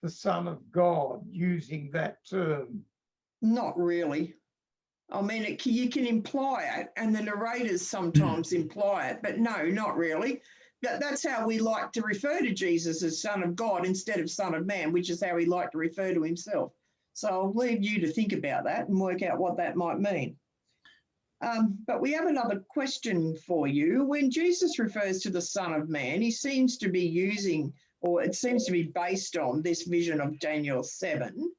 the Son of God using that term? Not really. I mean, you can imply it, and the narrators sometimes imply it, but no, not really. That's how we like to refer to Jesus, as Son of God instead of Son of Man, which is how he liked to refer to himself. So I'll leave you to think about that and work out what that might mean. But we have another question for you. When Jesus refers to the Son of Man, he seems to be using, or it seems to be based on, this vision of Daniel 7.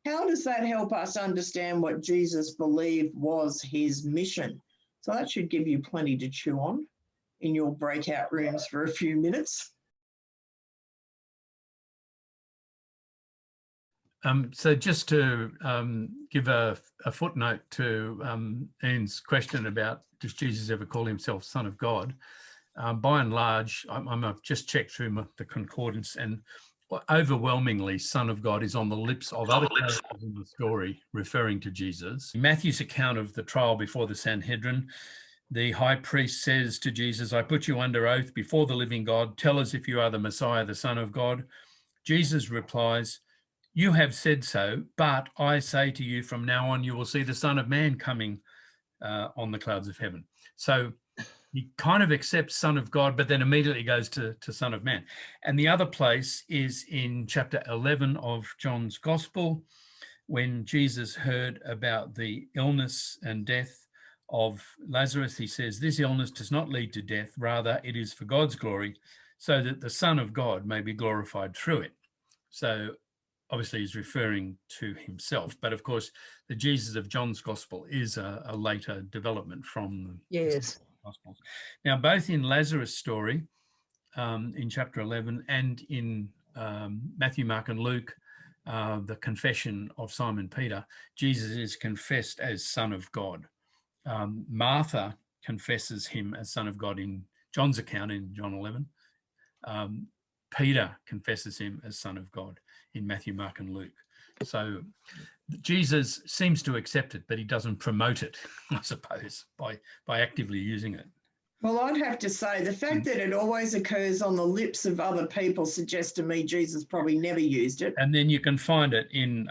How does that help us understand what Jesus believed was his mission? So that should give you plenty to chew on. in your breakout rooms for a few minutes. So just to give a footnote to Ian's question about does Jesus ever call himself Son of God? By and large, I've just checked through the concordance, and overwhelmingly Son of God is on the lips of other characters in the story referring to Jesus. In Matthew's account of the trial before the Sanhedrin, the high priest says to Jesus, I put you under oath before the living God. Tell us if you are the Messiah, the Son of God. Jesus replies, you have said so, but I say to you from now on, you will see the Son of Man coming on the clouds of heaven. So he kind of accepts Son of God, but then immediately goes to Son of Man. And the other place is in chapter 11 of John's Gospel, when Jesus heard about the illness and death of Lazarus. He says, this illness does not lead to death, rather it is for God's glory, so that the Son of God may be glorified through it. So obviously he's referring to himself, but of course the Jesus of John's Gospel is a later development from the Gospels. Now, both in Lazarus' story in chapter 11 and in Matthew, Mark and Luke, the confession of Simon Peter, Jesus is confessed as Son of God. Martha confesses him as Son of God in John's account in John 11. Peter confesses him as Son of God in Matthew, Mark and Luke. So Jesus seems to accept it, but he doesn't promote it, I suppose, by actively using it. Well, I'd have to say the fact that it always occurs on the lips of other people suggests to me Jesus probably never used it. And then you can find it in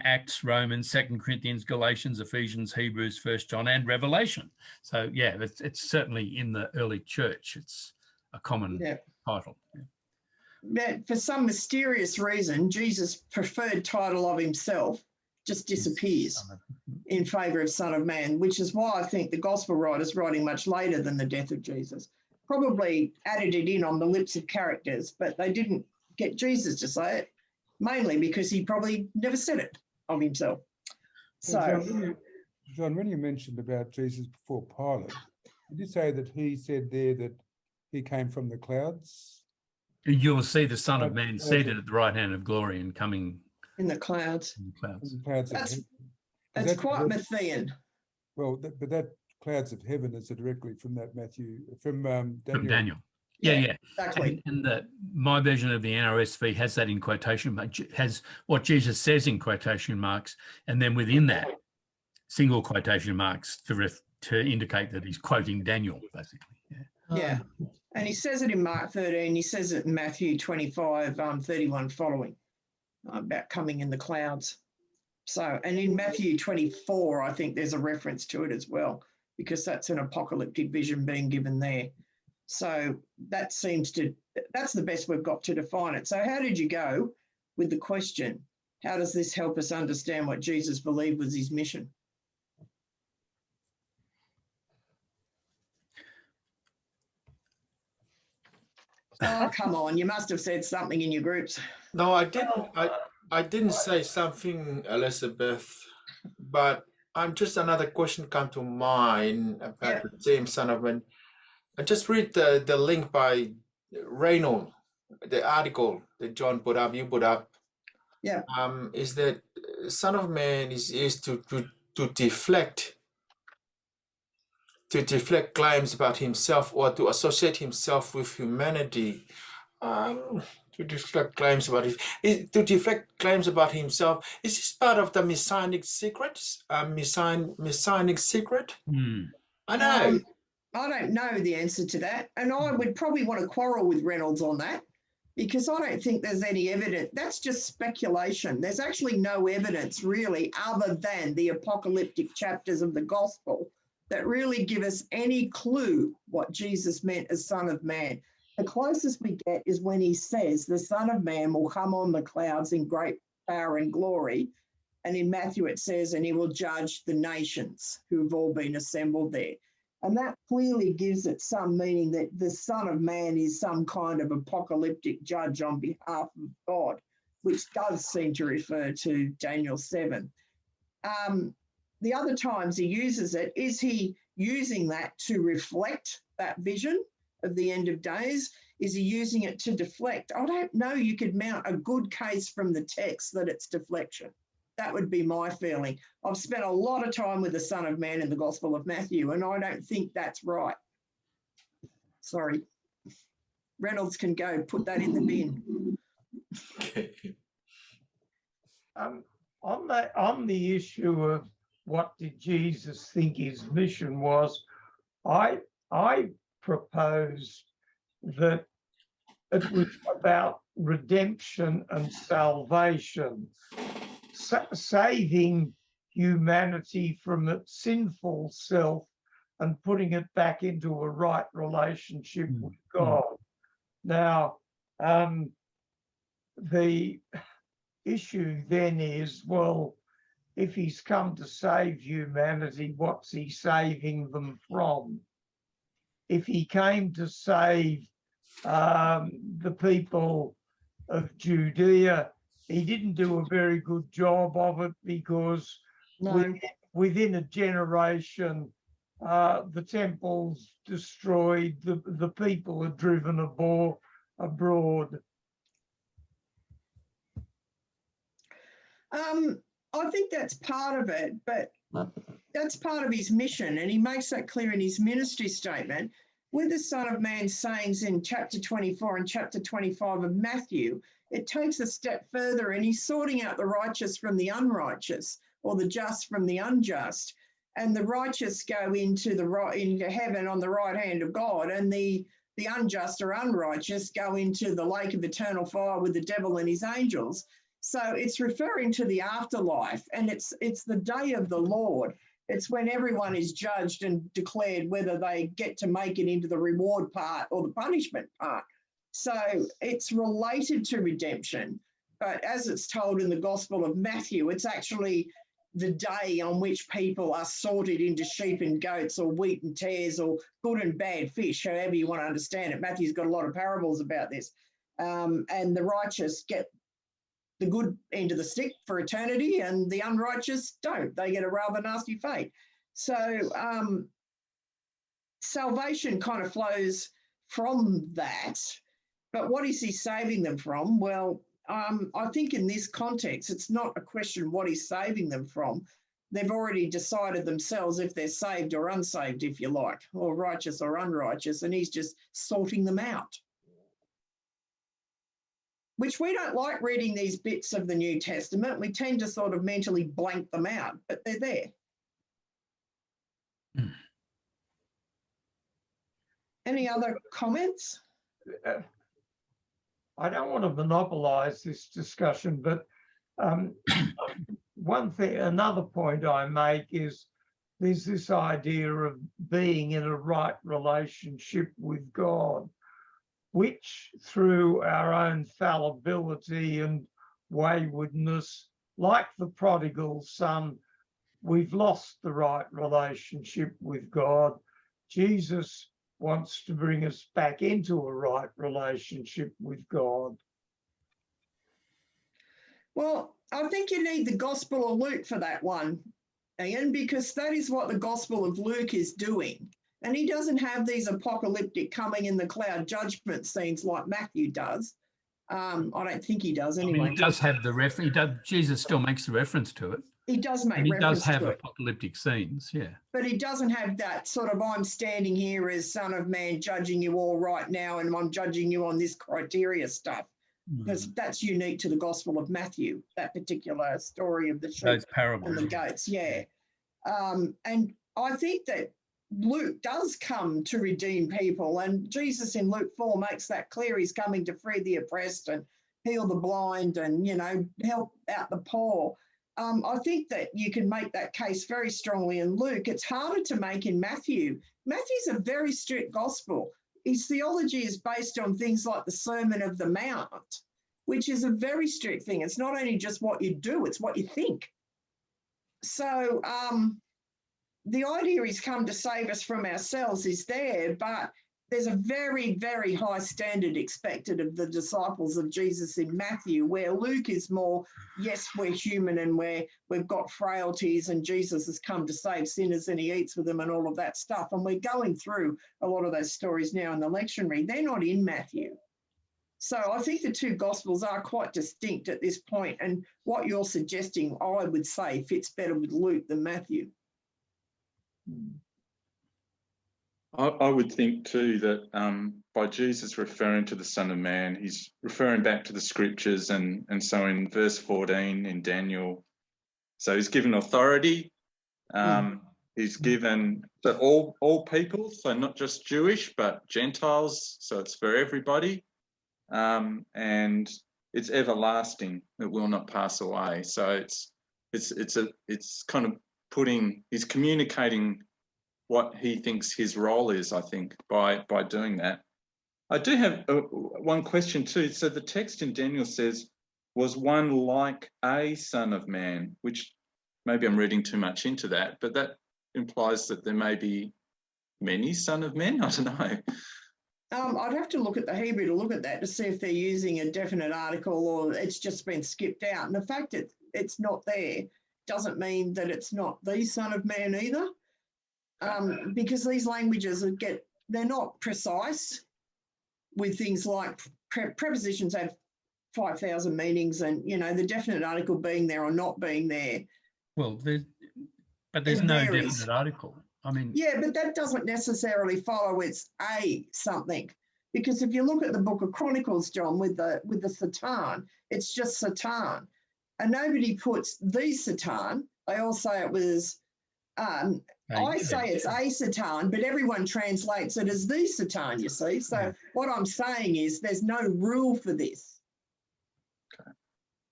Acts, Romans, 2 Corinthians, Galatians, Ephesians, Hebrews, 1 John, and Revelation. So yeah, it's certainly in the early church. It's a common title. Yeah. But for some mysterious reason, Jesus' preferred title of himself just disappears in favour of Son of Man, which is why I think the gospel writers, writing much later than the death of Jesus, probably added it in on the lips of characters, but they didn't get Jesus to say it, mainly because he probably never said it of himself. So, John, when you mentioned about Jesus before Pilate, did you say that he said there that he came from the clouds? You'll see the Son of Man seated at the right hand of glory and coming in the clouds. In the clouds. In the clouds of That's, heaven. that's quite Matthean. Well, but that clouds of heaven is directly from that Matthew, from Daniel. From Daniel. Yeah. Exactly. And my version of the NRSV has that in quotation, has what Jesus says in quotation marks, and then within that, single quotation marks to indicate that he's quoting Daniel, basically. Yeah. And he says it in Mark 13, he says it in Matthew 25, 31 following, about coming in the clouds. So, and in Matthew 24, I think there's a reference to it as well, because that's an apocalyptic vision being given there. So that's the best we've got to define it. So how did you go with the question? How does this help us understand what Jesus believed was his mission? Oh, come on. You must have said something in your groups. No, I didn't. I didn't say something, Elizabeth, but just another question come to mind about the same Son of Man. I just read the link by Reynolds, the article that John put up, you put up. Yeah. Is that Son of Man is used to deflect claims about himself or to associate himself with humanity. To deflect claims about himself. Is this part of the Messianic secrets? Messianic secret? I know. I don't know the answer to that. And I would probably want to quarrel with Reynolds on that, because I don't think there's any evidence. That's just speculation. There's actually no evidence really other than the apocalyptic chapters of the gospel that really give us any clue what Jesus meant as Son of Man. The closest we get is when he says the Son of Man will come on the clouds in great power and glory. And in Matthew it says, and he will judge the nations who have all been assembled there. And that clearly gives it some meaning that the Son of Man is some kind of apocalyptic judge on behalf of God, which does seem to refer to Daniel 7. The other times he uses it, is he using that to reflect that vision of the end of days? Is he using it to deflect? I don't know. You could mount a good case from the text that it's deflection. That would be my feeling. I've spent a lot of time with the Son of Man in the Gospel of Matthew, and I don't think that's right. Sorry. Reynolds can go put that in the bin. Okay. On the issue of what did Jesus think his mission was, I proposed that it was about redemption and salvation, saving humanity from its sinful self and putting it back into a right relationship with God. Now, the issue then is, well, if he's come to save humanity, what's he saving them from? If he came to save the people of Judea, he didn't do a very good job of it, because within a generation, the temple's destroyed, the people are driven abroad. I think that's part of it, but that's part of his mission, and he makes that clear in his ministry statement. With the Son of Man's sayings in chapter 24 and chapter 25 of Matthew, it takes a step further, and he's sorting out the righteous from the unrighteous, or the just from the unjust. And the righteous go into heaven on the right hand of God, and the unjust or unrighteous go into the lake of eternal fire with the devil and his angels. So it's referring to the afterlife, and it's the day of the Lord. It's when everyone is judged and declared whether they get to make it into the reward part or the punishment part. So it's related to redemption, but as it's told in the Gospel of Matthew, it's actually the day on which people are sorted into sheep and goats, or wheat and tares, or good and bad fish, however you want to understand it. Matthew's got a lot of parables about this. And the righteous get the good end of the stick for eternity, and the unrighteous don't. They get a rather nasty fate. So salvation kind of flows from that. But what is he saving them from? Well, I think in this context, it's not a question what he's saving them from. They've already decided themselves if they're saved or unsaved, if you like, or righteous or unrighteous, and he's just sorting them out. Which we don't like reading these bits of the New Testament. We tend to sort of mentally blank them out, but they're there. Any other comments? I don't want to monopolise this discussion, but another point I make is there's this idea of being in a right relationship with God, which through our own fallibility and waywardness, like the prodigal son, we've lost the right relationship with God. Jesus wants to bring us back into a right relationship with God. Well, I think you need the Gospel of Luke for that one, Ian, because that is what the Gospel of Luke is doing. And he doesn't have these apocalyptic coming in the cloud judgment scenes like Matthew does. I don't think he does anyway. I mean, he does have the reference. Jesus still makes the reference to it. He does make and he reference does have to it. apocalyptic scenes, yeah. But he doesn't have that sort of, I'm standing here as Son of Man judging you all right now, and I'm judging you on this criteria stuff. Because that's unique to the Gospel of Matthew, that particular story of the sheep Those parables and the goats, yeah. And I think that Luke does come to redeem people, and Jesus in Luke 4 makes that clear. He's coming to free the oppressed and heal the blind and, help out the poor. I think that you can make that case very strongly in Luke. It's harder to make in Matthew. Matthew's a very strict gospel. His theology is based on things like the Sermon of the Mount, which is a very strict thing. It's not only just what you do, it's what you think. So the idea he's come to save us from ourselves is there, but there's a very, very high standard expected of the disciples of Jesus in Matthew, where Luke is more, yes, we're human and we've got frailties and Jesus has come to save sinners and he eats with them and all of that stuff. And we're going through a lot of those stories now in the lectionary. They're not in Matthew. So I think the two Gospels are quite distinct at this point, and what you're suggesting, I would say, fits better with Luke than Matthew. I would think too that by Jesus referring to the Son of Man, he's referring back to the scriptures, and so in verse 14 in Daniel, so he's given authority. He's given to all people, so not just Jewish but Gentiles. So it's for everybody, and it's everlasting; it will not pass away. So it's kind of he's communicating what he thinks his role is, I think, by doing that. I do have one question too. So the text in Daniel says, was one like a son of man, which maybe I'm reading too much into that, but that implies that there may be many son of men. I don't know. I'd have to look at the Hebrew to look at that to see if they're using a definite article or it's just been skipped out. And the fact that it's not there doesn't mean that it's not the son of man either. Because these languages they're not precise with things like prepositions have 5,000 meanings, and the definite article being there or not being there. Well, there's no definite article. I mean, yeah, but that doesn't necessarily follow it's a something, because if you look at the Book of Chronicles, John, with the Satan, it's just Satan, and nobody puts the Satan. They all say it was. I say it's a Satan, but everyone translates it as the Satan, you see. So what I'm saying is there's no rule for this.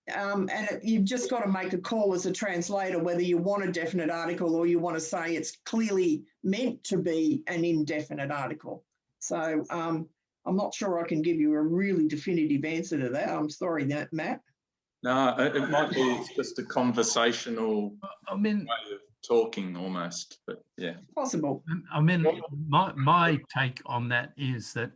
And you've just got to make a call as a translator whether you want a definite article or you want to say it's clearly meant to be an indefinite article. So I'm not sure I can give you a really definitive answer to that. I'm sorry, Matt. No, it might be just a conversational way of talking almost, but yeah, possible. I mean, my take on that is that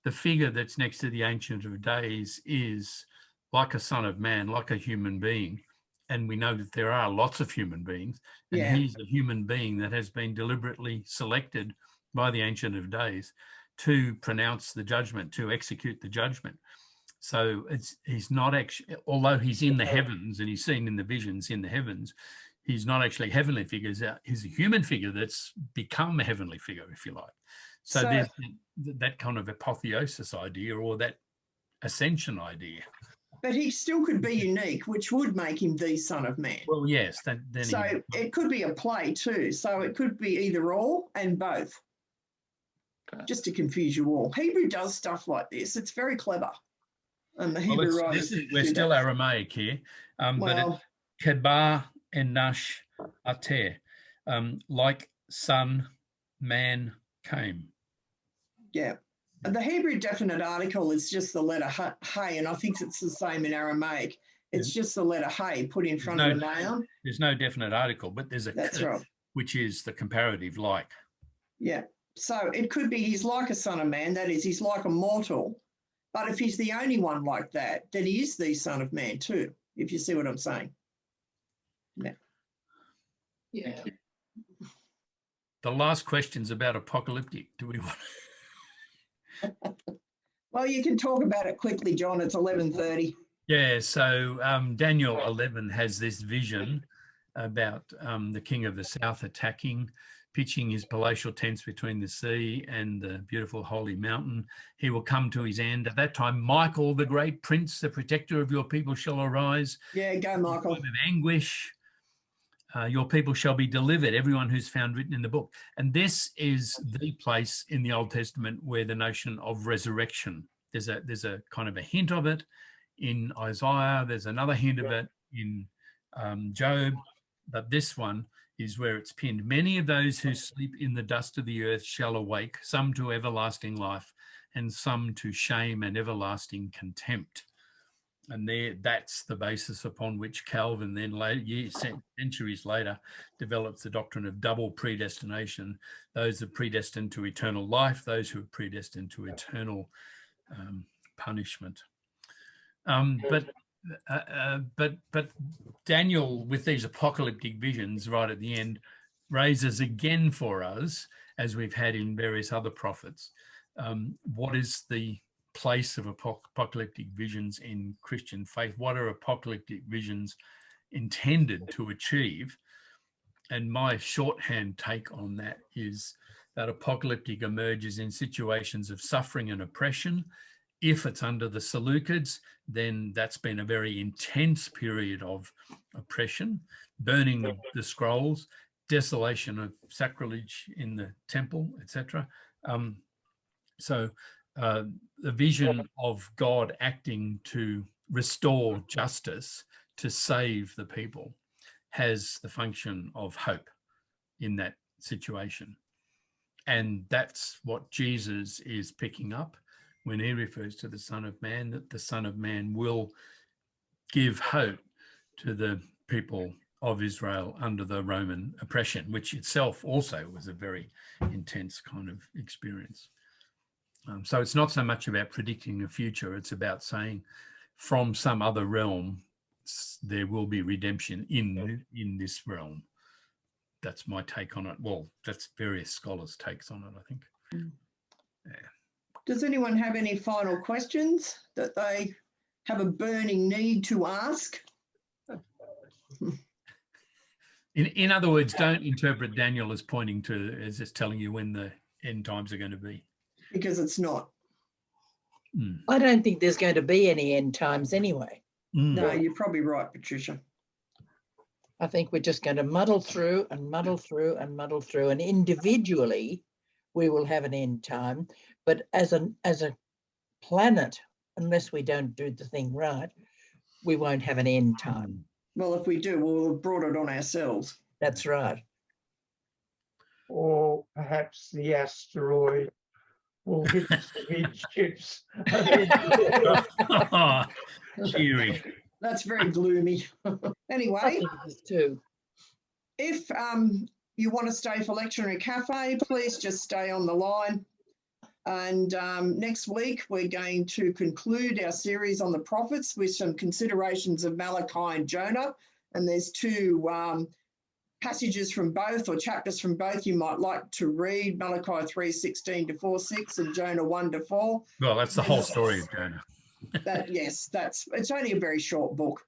the figure that's next to the Ancient of Days is like a son of man, like a human being, and we know that there are lots of human beings, and he's a human being that has been deliberately selected by the Ancient of Days to pronounce the judgment, to execute the judgment. So he's not actually, although he's in the heavens and he's seen in the visions in the heavens, he's not actually a heavenly figure. He's a human figure that's become a heavenly figure, if you like. So there's that kind of apotheosis idea, or that ascension idea. But he still could be unique, which would make him the Son of Man. Well, yes. It could be a play too. So it could be either or and both. Okay. Just to confuse you all. Hebrew does stuff like this. It's very clever. And the Hebrew writers. We're still Aramaic here. But it's Kebar and Nash Ater, like son, man came. Yeah. The Hebrew definite article is just the letter hey, and I think it's the same in Aramaic. It's just the letter hey put in front of a noun. There's no definite article, but there's a That's right. Which is the comparative like. Yeah. So it could be he's like a son of man, that is, he's like a mortal. But if he's the only one like that, then he is the Son of Man too, if you see what I'm saying. Yeah. Yeah. The last question's about apocalyptic. Do we want? Well, you can talk about it quickly, John. It's 11:30. Yeah. So Daniel 11 has this vision about the king of the south attacking, pitching his palatial tents between the sea and the beautiful holy mountain. He will come to his end. At that time, Michael, the great prince, the protector of your people, shall arise. Yeah, go, Michael. In time of anguish, your people shall be delivered, everyone who's found written in the book. And this is the place in the Old Testament where the notion of resurrection, there's a kind of a hint of it in Isaiah. There's another hint of it in Job, but this one is where it's pinned. Many of those who sleep in the dust of the earth shall awake, some to everlasting life and some to shame and everlasting contempt. And that's the basis upon which Calvin then centuries later develops the doctrine of double predestination. Those are predestined to eternal life, those who are predestined to eternal punishment. But Daniel, with these apocalyptic visions right at the end, raises again for us, as we've had in various other prophets, what is the place of apocalyptic visions in Christian faith? What are apocalyptic visions intended to achieve? And my shorthand take on that is that apocalyptic emerges in situations of suffering and oppression. If it's under the Seleucids, then that's been a very intense period of oppression, burning the scrolls, desolation of sacrilege in the temple, etc. The vision of God acting to restore justice, to save the people, has the function of hope in that situation. And that's what Jesus is picking up when he refers to the Son of Man, that the Son of Man will give hope to the people of Israel under the Roman oppression, which itself also was a very intense kind of experience. So it's not so much about predicting the future, it's about saying from some other realm, there will be redemption in this realm. That's my take on it. Well, that's various scholars' takes on it, I think. Yeah. Does anyone have any final questions that they have a burning need to ask? In other words, don't interpret Daniel as pointing to, as it's telling you when the end times are going to be. Because it's not. I don't think there's going to be any end times anyway. No, you're probably right, Patricia. I think we're just going to muddle through and muddle through and muddle through, and individually we will have an end time. But as a planet, unless we don't do the thing right, we won't have an end time. Well, if we do, we'll have brought it on ourselves. That's right. Or perhaps the asteroid will hit speed ships. Cheery. That's very gloomy. I Anyway, think it is too. if you want to stay for Lectionary Cafe, please just stay on the line. And next week, we're going to conclude our series on the prophets with some considerations of Malachi and Jonah. And there's two passages from both, or chapters from both, you might like to read: Malachi 3:16 to 4:6 and Jonah 1 to 4. Well, that's the whole story of Jonah. It's only a very short book.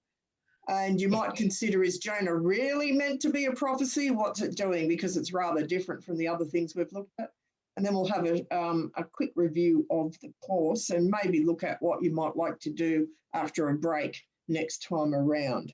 And you might consider, is Jonah really meant to be a prophecy? What's it doing? Because it's rather different from the other things we've looked at. And then we'll have a quick review of the course and maybe look at what you might like to do after a break next time around.